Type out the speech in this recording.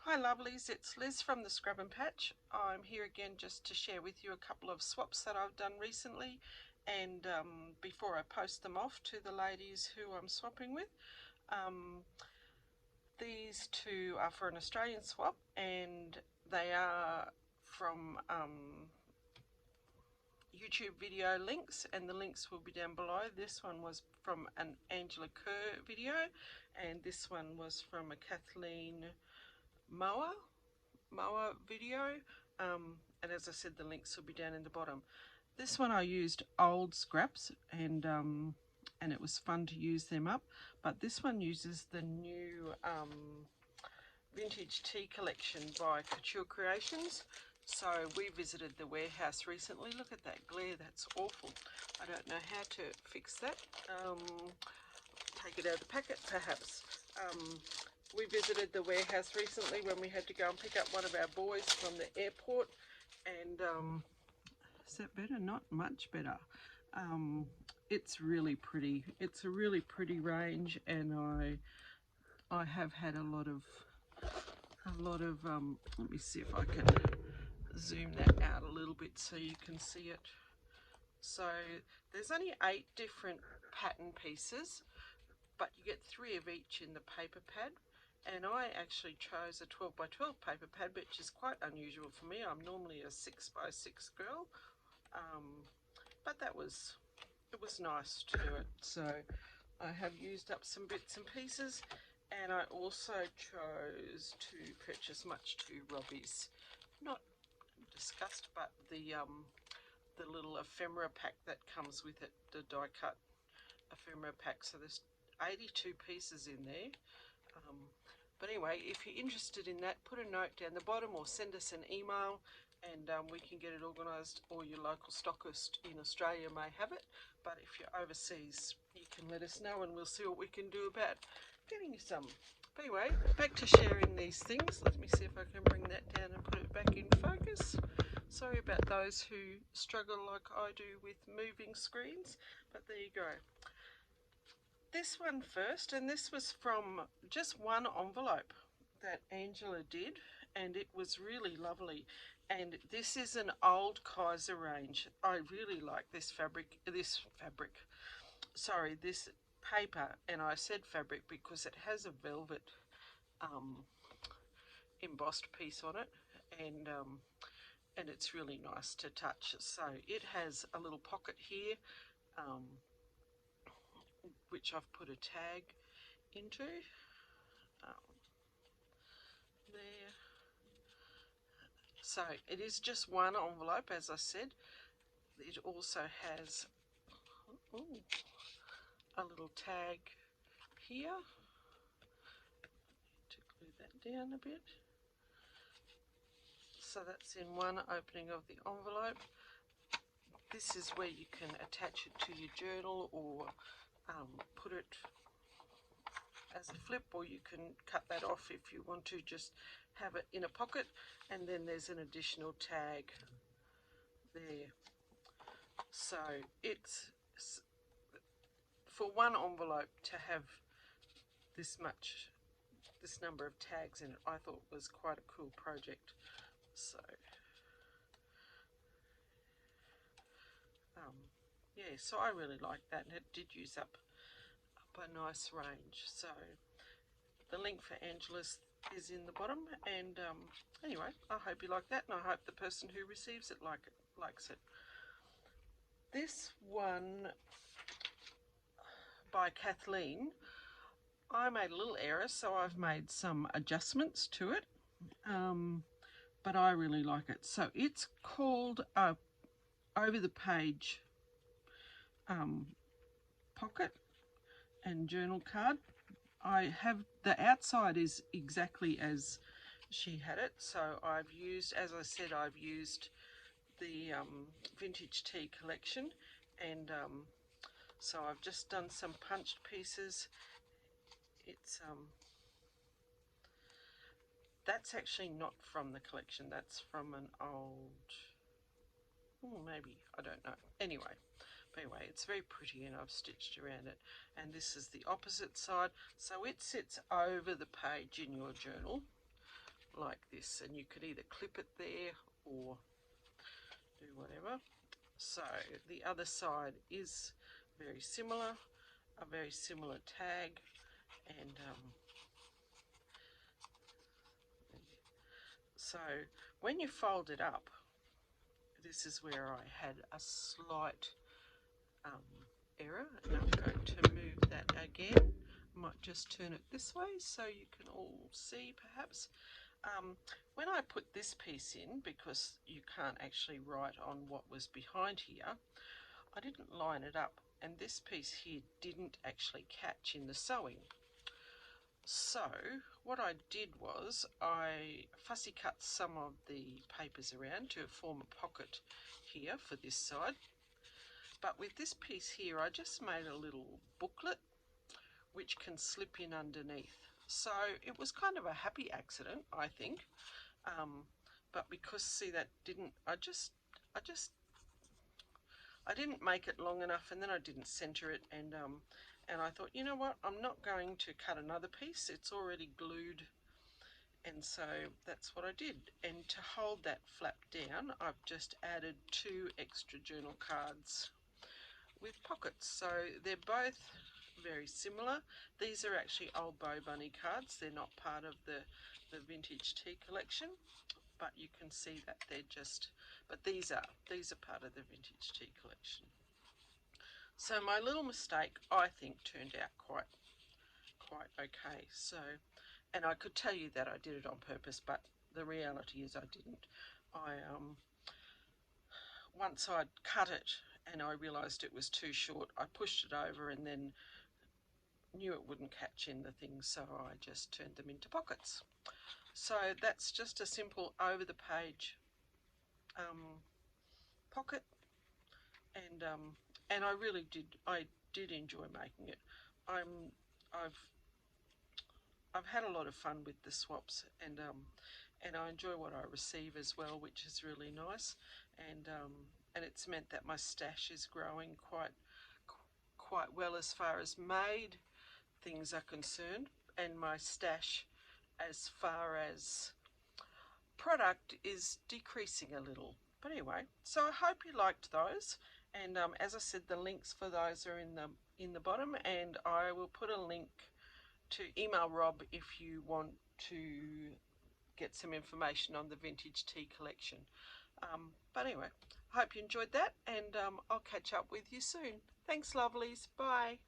Hi lovelies, it's Liz from the Scrub and Patch. I'm here again just to share with you a couple of swaps that I've done recently, and before I post them off to the ladies who I'm swapping with. These two are for an Australian swap, and they are from YouTube video links, and the links will be down below. This one was from an Angela Kerr video, and this one was from a Kathleen Mower video, and as I said, the links will be down in the bottom. This one I used old scraps, and it was fun to use them up, but this one uses the new vintage tea collection by Couture Creations. So we visited the warehouse recently. Look at that glare, that's awful. I don't know how to fix that. Take it out of the packet perhaps. We visited the warehouse recently when we had to go and pick up one of our boys from the airport, and is that better? Not much better. It's really pretty. It's a really pretty range, and I have had a lot of let me see if I can zoom that out a little bit so you can see it. So there's only 8 different pattern pieces, but you get 3 of each in the paper pad, and I actually chose a 12 by 12 paper pad, which is quite unusual for me. I'm normally a 6 by 6 girl, but it was nice to do it. So I have used up some bits and pieces, and I also chose to purchase much to Robbie's, not discussed, but the little ephemera pack that comes with it, the die cut ephemera pack. So there's 82 pieces in there. But anyway, if you're interested in that, put a note down the bottom or send us an email, and we can get it organised, or your local stockist in Australia may have it. But if you're overseas, you can let us know, and we'll see what we can do about getting you some. But anyway, back to sharing these things. Let me see if I can bring that down and put it back in focus. Sorry about those who struggle like I do with moving screens, but there you go. This one first, and this was from just one envelope that Angela did, and it was really lovely. And this is an old Kaiser range. I really like this paper, and I said fabric because it has a velvet embossed piece on it, and it's really nice to touch. So it has a little pocket here, which I've put a tag into there. So it is just one envelope, as I said. It also has a little tag here to glue that down a bit. So that's in one opening of the envelope. This is where you can attach it to your journal, or put it as a flip, or you can cut that off if you want to just have it in a pocket. And then there's an additional tag there. So it's for one envelope to have this number of tags in it, I thought was quite a cool project. So yeah, so I really liked that, and it did use up a nice range. So the link for Angela's is in the bottom, and anyway, I hope you like that, and I hope the person who receives it likes it. This one by Kathleen, I made a little error, so I've made some adjustments to it, but I really like it. So it's called a over the page pocket and journal card. I have the outside is exactly as she had it, so I've used, as I said, I've used the vintage tea collection, and so I've just done some punched pieces. It's that's actually not from the collection, that's from an old, maybe, I don't know. Anyway, it's very pretty, and I've stitched around it. And this is the opposite side, so it sits over the page in your journal like this, and you could either clip it there or do whatever. So the other side is very similar, a very similar tag, and so when you fold it up, this is where I had a slight error, and I'm going to move that again. I might just turn it this way so you can all see perhaps. When I put this piece in, because you can't actually write on what was behind here, I didn't line it up, and this piece here didn't actually catch in the sewing. So what I did was I fussy cut some of the papers around to form a pocket here for this side. But with this piece here, I just made a little booklet which can slip in underneath. So it was kind of a happy accident, I think. But because, see, that didn't, I didn't make it long enough, and then I didn't center it, and I thought, you know what, I'm not going to cut another piece. It's already glued. And so that's what I did. And to hold that flap down, I've just added 2 extra journal cards with pockets. So they're both very similar. These are actually old Bow Bunny cards. They're not part of the vintage tea collection, but you can see that they're just, but these are part of the vintage tea collection. So my little mistake, I think, turned out quite okay. So, and I could tell you that I did it on purpose, but the reality is I didn't. Once I'd cut it and I realised it was too short, I pushed it over and then knew it wouldn't catch in the thing, so I just turned them into pockets. So that's just a simple over the page pocket, and I really did enjoy making it. I've had a lot of fun with the swaps, and I enjoy what I receive as well, which is really nice, and it's meant that my stash is growing quite well as far as made things are concerned, and my stash as far as product is decreasing a little. But anyway, so I hope you liked those, and as I said, the links for those are in the bottom, and I will put a link to email Rob if you want to get some information on the vintage tea collection. But anyway, I hope you enjoyed that, and I'll catch up with you soon. Thanks, lovelies. Bye.